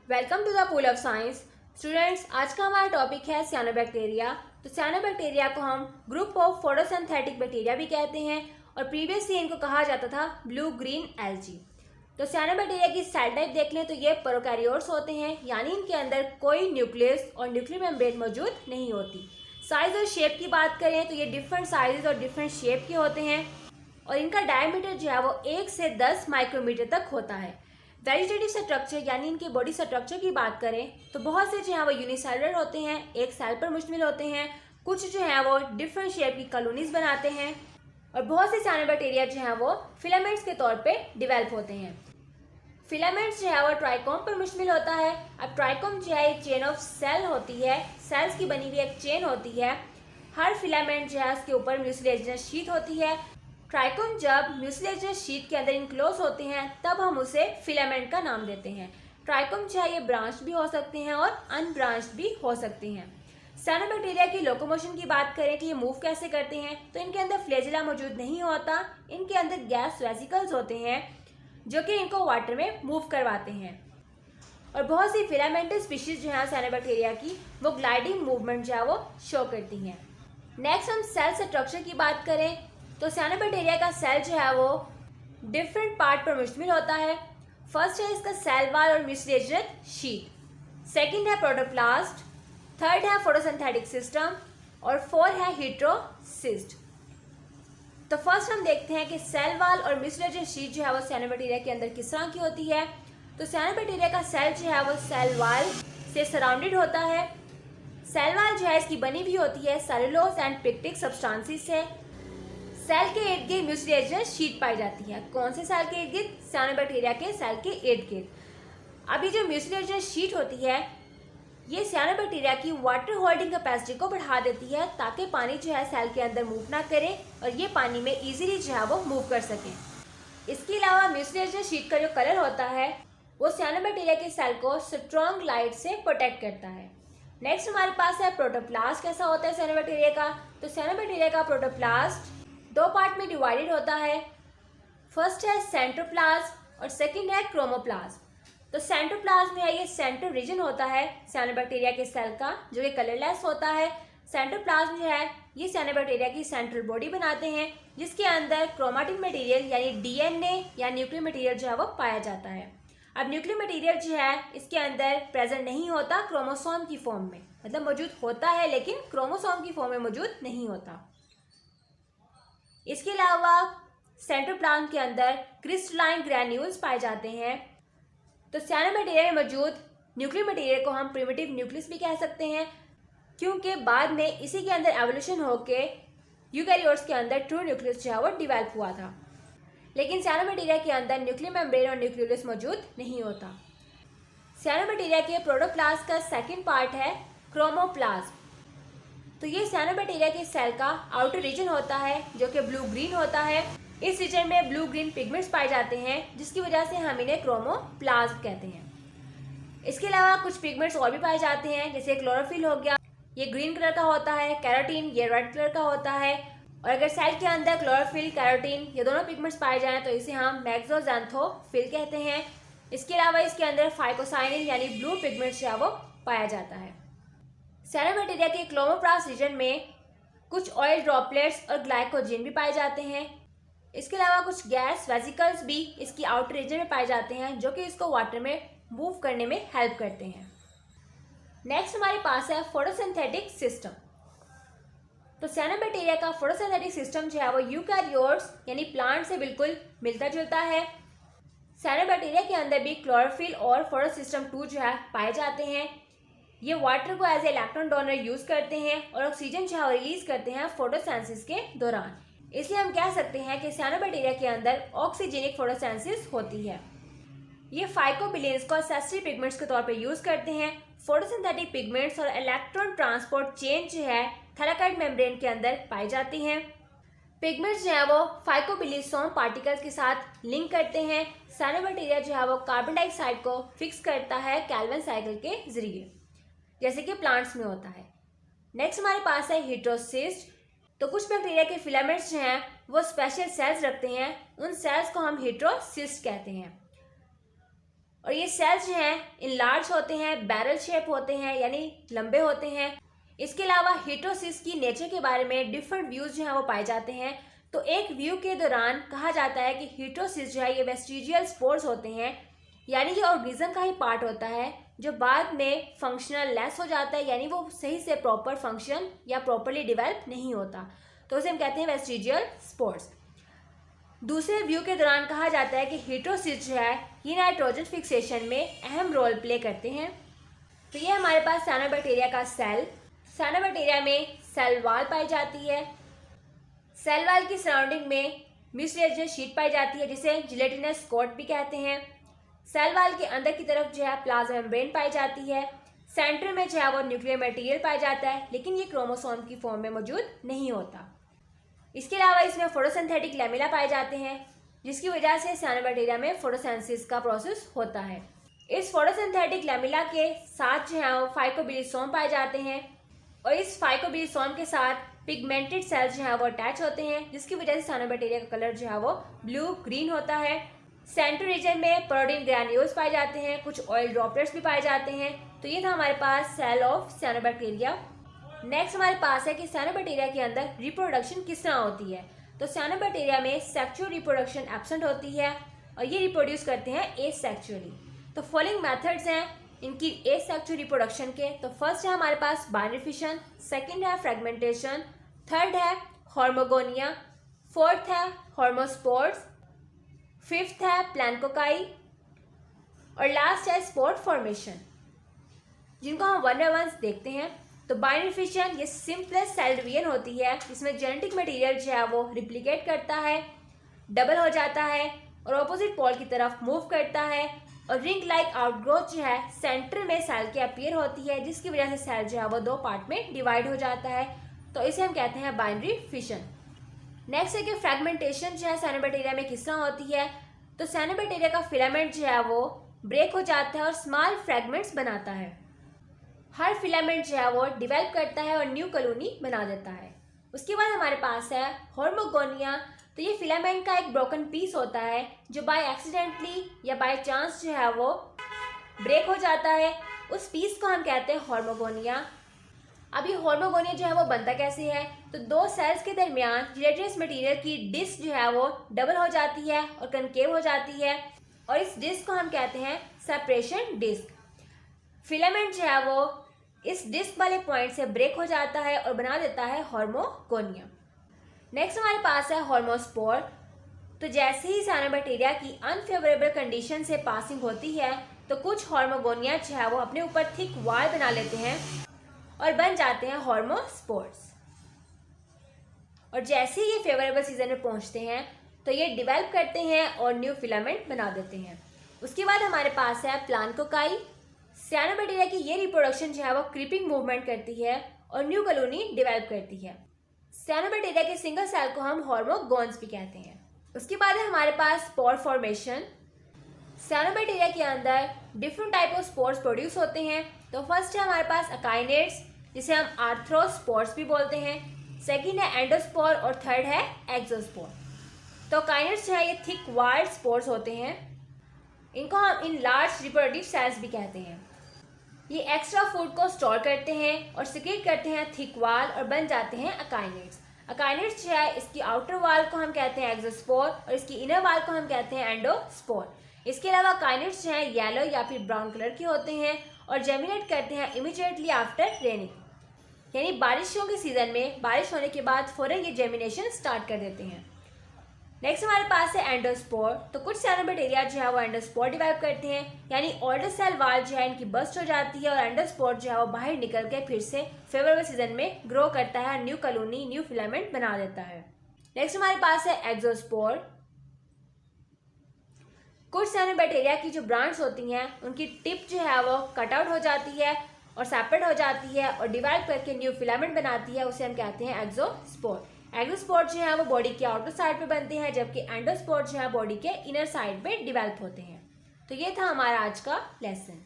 Welcome to the pool of science. Students, आज का हमारा टॉपिक है सियानोबैक्टीरिया। तो सियानोबैक्टीरिया को हम ग्रुप ऑफ फोटोसिंथेटिक बैक्टीरिया भी कहते हैं और प्रीवियसली इनको कहा जाता था ब्लू ग्रीन एल्गी। तो सियानोबैक्टीरिया की सेल टाइप देख लें तो ये प्रोकैरियोट्स होते हैं, यानी इनके अंदर कोई न्यूक्लियस और न्यूक्लियर मेम्ब्रेन मौजूद नहीं होती। साइज और शेप की बात करें तो ये डिफरेंट साइजेस और डिफरेंट शेप के होते हैं और इनका डायमीटर जो है वो 1 से 10 माइक्रोमीटर तक होता है। वेजिटेटिव स्ट्रक्चर यानी इनके बॉडी स्ट्रक्चर की बात करें तो बहुत से जो है वो यूनिसेलुलर होते हैं, एक सेल पर मुश्तमिल होते हैं। कुछ जो है वो डिफरेंट शेप की कॉलोनीज बनाते हैं और बहुत से सियानोबैक्टीरिया जो है वो फिलामेंट्स के तौर पे डिवेल्प होते हैं। फिलामेंट्स जो है वो ट्राइकोम पर मुश्तमिल होता है। अब ट्राइकोम जो है एक चेन ऑफ सेल होती है, सेल्स की बनी हुई एक चेन होती है। हर फिलामेंट जो है उसके ऊपर म्यूसिलेजिनस शीट होती है। ट्राइकोम जब म्यूसिलेजिनस शीट के अंदर इनक्लोज होते हैं तब हम उसे फिलामेंट का नाम देते हैं। ट्राइकोम जो है ये ब्रांच भी हो सकते हैं और अनब्रांच्ड भी हो सकते हैं। सियानोबैक्टीरिया की लोकोमोशन की बात करें कि ये मूव कैसे करते हैं तो इनके अंदर फ्लैजिला मौजूद नहीं होता। इनके अंदर गैस वेसिकल्स होते हैं जो कि इनको वाटर में मूव करवाते हैं। और बहुत सी फिलामेंटल स्पीशीज जो है सियानोबैक्टीरिया की वो ग्लाइडिंग मूवमेंट जो है वो शो करती हैं। नेक्स्ट हम सेल स्ट्रक्चर की बात करें तो सियानोबैक्टीरिया का सेल जो है वो डिफरेंट पार्ट पर मुश्तमिल होता है। फर्स्ट है इसका सेल वॉल और म्यूसिलेजिनस शीट, सेकंड है प्रोटोप्लास्ट, थर्ड है फोटोसिंथेटिक सिस्टम और फोर्थ है हेटेरोसिस्ट। तो फर्स्ट हम देखते हैं कि सेल वॉल और म्यूसिलेजिनस शीट जो है वो सियानोबैक्टीरिया के अंदर किस तरह की होती है। तो सियानोबैक्टीरिया का सेल जो है वो सेल वॉल से सराउंडेड होता है। सेल वॉल जो है इसकी बनी हुई होती है सेलुलोज एंड पेक्टिक सब्सटेंसेस से। सेल के इर्द गिर्द म्यूसिलेजिनस शीट पाई जाती है। कौन से सेल के इर्द गिर्द? सियानोबैक्टीरिया के सेल के इर्द गिर्द। अभी जो म्यूसिलेजिनस शीट होती है ये सियानोबैक्टीरिया की वाटर होल्डिंग कैपेसिटी को बढ़ा देती है ताकि पानी जो है सेल के अंदर मूव ना करे और ये पानी में इजीली जो है वो मूव कर सके। इसके अलावा म्यूसिलेजिनस शीट का जो कलर होता है वो सियानोबैक्टीरिया के सेल को स्ट्रॉन्ग लाइट से प्रोटेक्ट करता है। नेक्स्ट हमारे पास है प्रोटोप्लास्ट। कैसा होता है सियानोबैक्टीरिया का? तो सियानोबैक्टीरिया का प्रोटोप्लास्ट दो पार्ट में डिवाइडेड होता है। फर्स्ट है सेंट्रोप्लाज्म और सेकंड है क्रोमोप्लाज्म। तो सेंट्रोप्लाज्म में ये सेंट्रल रीजन होता है सियानोबैक्टीरिया के सेल का जो कि कलरलेस होता है। सेंट्रोप्लाज्म जो है ये सियानोबैक्टीरिया की सेंट्रल बॉडी बनाते हैं जिसके अंदर क्रोमैटिन मटेरियल यानी डीएनए या न्यूक्लियर मटेरियल जो है वो पाया जाता है। अब न्यूक्लियर मटेरियल जो है इसके अंदर प्रेजेंट नहीं होता क्रोमोसोम की फॉर्म में, मतलब मौजूद होता है लेकिन क्रोमोसोम की फॉर्म में मौजूद नहीं होता। इसके अलावा सेंट्रोप्लाज्म के अंदर क्रिस्टलाइन ग्रैन्यूल्स पाए जाते हैं। तो सियानोबैक्टीरिया में मौजूद न्यूक्लियर मटेरियल को हम प्रिमिटिव न्यूक्लियस भी कह सकते हैं क्योंकि बाद में इसी के अंदर एवोल्यूशन होके यूकैरियोट्स के अंदर ट्रू न्यूक्लियस जो है वो डिवेल्प हुआ था। लेकिन सियानोबैक्टीरिया के अंदर न्यूक्लियर मेम्ब्रेन और न्यूक्लियस मौजूद नहीं होता। सियानोबैक्टीरिया के प्रोटोप्लास्ट का सेकंड पार्ट है क्रोमोप्लाज्म। तो ये सियानोबैक्टीरिया के सेल का आउटर रीजन होता है जो कि ब्लू ग्रीन होता है। इस रीजन में ब्लू ग्रीन पिगमेंट्स पाए जाते हैं जिसकी वजह से हम इन्हें क्रोमोप्लाज्म कहते हैं। इसके अलावा कुछ पिगमेंट्स और भी पाए जाते हैं जैसे क्लोरोफिल हो गया, ये ग्रीन कलर का होता है। कैरोटीन ये रेड कलर का होता है। और अगर सेल के अंदर क्लोरोफिल कैरोटीन ये दोनों पिगमेंट्स पाए जाएं तो इसे हम मैक्सोजैंथोफिल कहते हैं। इसके अलावा इसके अंदर फाइकोसाइनिन यानी ब्लू पिगमेंट्स जो है वो पाया जाता है। सियानोबैक्टीरिया के क्रोमोप्लास्ट रीजन में कुछ ऑयल ड्रॉपलेट्स और ग्लाइकोजन भी पाए जाते हैं। इसके अलावा कुछ गैस वेसिकल्स भी इसकी आउटर रीजन में पाए जाते हैं जो कि इसको वाटर में मूव करने में हेल्प करते हैं। नेक्स्ट हमारे पास है फोटोसिंथेटिक सिस्टम। तो सियानोबैक्टीरिया का फोटोसिंथेटिक सिस्टम जो है वो यूकैरियोट्स यानी प्लांट से बिल्कुल मिलता जुलता है। सियानोबैक्टीरिया के अंदर भी क्लोरोफिल और फोटोसिस्टम 2 जो है पाए जाते हैं। ये वाटर को as a electron donor use करते हैं और ऑक्सीजन जो है रिलीज करते हैं फोटोसिंथेसिस के दौरान। इसलिए हम कह सकते हैं कि सियानोबैक्टीरिया के अंदर ऑक्सीजेनिक फोटोसिंथेसिस होती है। ये फाइकोबिलेंस को एसेसरी पिगमेंट्स के तौर पर यूज करते हैं। फोटोसिंथेटिक पिगमेंट्स और इलेक्ट्रॉन ट्रांसपोर्ट चेन जो है थैलाकोइड मेम्ब्रेन के अंदर पाई जाती हैं। पिगमेंट्स जो है वो फाइकोबिलिसोम पार्टिकल्स के साथ लिंक करते हैं। सियानोबैक्टीरिया जो है वो कार्बन डाइऑक्साइड को फिक्स करता है कैल्विन साइकिल के जरिए जैसे कि प्लांट्स में होता है। नेक्स्ट हमारे पास है हेटेरोसिस्ट। तो कुछ बैक्टीरिया के फिलामेंट्स जो हैं वो स्पेशल सेल्स रखते हैं, उन सेल्स को हम हेटेरोसिस्ट कहते हैं। और ये सेल्स जो हैं इनलार्ज होते हैं, बैरल शेप होते हैं यानी लंबे होते हैं। इसके अलावा हेटेरोसिस की नेचर के बारे में डिफरेंट व्यूज जो हैं वो पाए जाते हैं। तो एक व्यू के दौरान कहा जाता है कि हेटेरोसिस जो है ये वेस्टिजियल स्पोर्स होते हैं, यानी ये ऑर्गेनिज्म का ही पार्ट होता है जो बाद में फंक्शनल लेस हो जाता है, यानी वो सही से प्रॉपर फंक्शन या प्रॉपरली डेवलप नहीं होता, तो उसे हम कहते हैं वेस्टिजियल स्पोर्स। दूसरे व्यू के दौरान कहा जाता है कि हेटेरोसिस जो है ये नाइट्रोजन फिक्सेशन में अहम रोल प्ले करते हैं। तो ये हमारे पास साइनोबैक्टीरिया का सेल। साइनोबैक्टीरिया में सेल वॉल पाई जाती है। सेल वॉल की सराउंडिंग में म्यूसिलेजियस शीट पाई जाती है जिसे जिलेटिनस कोट भी कहते हैं। सेल वॉल के अंदर की तरफ जो है प्लाज्मा मेम्ब्रेन पाई जाती है। सेंटर में जो है वो न्यूक्लियर मटेरियल पाया जाता है, लेकिन ये क्रोमोसोम की फॉर्म में मौजूद नहीं होता। इसके अलावा इसमें फोटोसिंथेटिक लैमेला पाए जाते हैं, जिसकी वजह से साइनोबैक्टीरिया में फोटोसिंथेसिस का प्रोसेस होता है। इस फोटोसिंथेटिक लैमेला के साथ जो है वो फाइकोबिलिसोम पाए जाते हैं, और इस फाइकोबिलिसोम के साथ पिगमेंटेड सेल्स जो है वो अटैच होते हैं, जिसकी वजह से साइनोबैक्टीरिया का कलर जो है वो ब्लू ग्रीन होता है। सेंट्रल रीजन में प्रोटीन ग्रैन्यूल्स पाए जाते हैं, कुछ ऑयल ड्रॉपलेट्स भी पाए जाते हैं। तो ये था हमारे पास सेल ऑफ साइनोबैक्टीरिया। नेक्स्ट हमारे पास है कि साइनोबैक्टीरिया के अंदर रिप्रोडक्शन किस तरह होती है। तो साइनोबैक्टीरिया में सेक्सुअल रिप्रोडक्शन एब्सेंट होती है और ये रिप्रोड्यूस करते हैं एसेक्सुअली। तो फॉलोइंग मेथड्स हैं इनकी एसेक्सुअल रिप्रोडक्शन के। तो फर्स्ट है हमारे पास बाइनरी फिशन, सेकंड है फ्रेगमेंटेशन, थर्ड है हॉर्मोगोनिया, फोर्थ है हॉर्मोस्पोर्स, फिफ्थ है प्लानकोकाई और लास्ट है स्पोर फॉर्मेशन, जिनको हम वन बाय वन देखते हैं। तो बाइनरी फिशन ये सिंपलेस्ट सेल डिवीजन होती है, जिसमें जेनेटिक मटेरियल जो है वो रिप्लिकेट करता है, डबल हो जाता है और ऑपोजिट पोल की तरफ मूव करता है, और रिंग लाइक आउटग्रोथ जो है सेंटर में सेल के अपीयर होती है, जिसकी वजह से सेल जो है वो दो पार्ट में डिवाइड हो जाता है। तो इसे हम कहते हैं बाइनरी फिशन। नेक्स्ट है कि फ्रेगमेंटेशन जो है साइनोबैक्टीरिया में किस तरह होती है। तो साइनोबैक्टीरिया का फिलामेंट जो है वो ब्रेक हो जाता है और स्मॉल फ्रेगमेंट्स बनाता है। हर फिलामेंट जो है वो डिवेल्प करता है और न्यू कॉलोनी बना देता है। उसके बाद हमारे पास है हॉर्मोगोनिया। तो ये फिलामेंट का एक ब्रोकन पीस होता है जो बाय एक्सीडेंटली या बाय चांस जो है वो ब्रेक हो जाता है। उस पीस को हम कहते हैं हॉर्मोगोनिया। अभी हॉर्मोगोनिया जो है वो बनता कैसे है। तो दो सेल्स के दरमियान जिलेटिनस मटेरियल की डिस्क जो है वो डबल हो जाती है और कनकेव हो जाती है, और इस डिस्क को हम कहते हैं सेपरेशन डिस्क। फिलामेंट जो है वो इस डिस्क वाले पॉइंट से ब्रेक हो जाता है और बना देता है हॉर्मोगोनिया। नेक्स्ट हमारे पास है हॉर्मोस्पोर। तो जैसे ही साइनोबैक्टीरिया की अनफेवरेबल कंडीशन से पासिंग होती है तो कुछ हॉर्मोगोनिया जो है वो अपने ऊपर थिक वॉल बना लेते हैं और बन जाते हैं हॉर्मोस्पोर्स। और जैसे ही ये फेवरेबल सीजन में पहुंचते हैं तो ये डिवेल्प करते हैं और न्यू फिलामेंट बना देते हैं। उसके बाद हमारे पास है प्लानकोकाई। साइनोबैक्टीरिया की ये रिप्रोडक्शन जो है वो क्रीपिंग मूवमेंट करती है और न्यू कॉलोनी डेवलप करती है। साइनोबैक्टीरिया के सिंगल सेल को हम हॉर्मोगोन्स भी कहते हैं। उसके बाद है हमारे पास स्पोर फॉर्मेशन। साइनोबैक्टीरिया के अंदर different type of spores produce होते हैं। तो फर्स्ट है हमारे पास अकाइनेट्स, जिसे हम आर्थ्रोस्पोर्स भी बोलते हैं। सेकंड है एंडोस्पोर और थर्ड है एक्सोस्पोर। तो अकाइनेट्स जो है ये थिक वाल्ड स्पोर्स होते हैं। इनको हम इन लार्ज रिप्रोडक्टिव सेल्स भी कहते हैं। ये एक्स्ट्रा फूड को स्टोर करते हैं और सिक्रीट करते हैं थिक वाल और बन जाते हैं अकाइनेट्स। अकाइनेट्स जो है इसकी आउटर वाल को हम कहते हैं एक्सोस्पोर और इसकी इनर वाल को हम कहते हैं एंडोस्पोर। इसके अलावा अकाइनेट्स जो है येलो या फिर ब्राउन कलर के होते हैं और जेमिनेट करते हैं इमीडिएटली आफ्टर रेनिंग, यानी बारिशों के सीजन में बारिश होने के बाद फौरन ये जेमिनेशन स्टार्ट कर देते हैं। नेक्स्ट हमारे पास है एंडोस्पोर। तो कुछ साइनोबैक्टीरिया जो है वो एंडोस्पोर डिवेलप करते हैं, यानी ओल्डर सेल वाल जो है इनकी बस्ट हो जाती है और एंडोस्पोर जो है वो बाहर निकल के फिर से फेवरेबल सीजन में ग्रो करता है, न्यू कॉलोनी न्यू फिलामेंट बना देता है। नेक्स्ट हमारे पास है एक्सोस्पोर। कुछ साइनोबैक्टीरिया की जो ब्रांच होती हैं उनकी टिप जो है वो कट आउट हो जाती है और सेपरेट हो जाती है और डिवाइड करके न्यू फिलामेंट बनाती है, उसे हम कहते हैं एक्सोस्पोर। एक्सोस्पोर जो है वो बॉडी के आउटर साइड पे बनते हैं, जबकि एंडोस्पोर जो है बॉडी के इनर साइड पे डिवेल्प होते हैं। तो ये था हमारा आज का लेसन।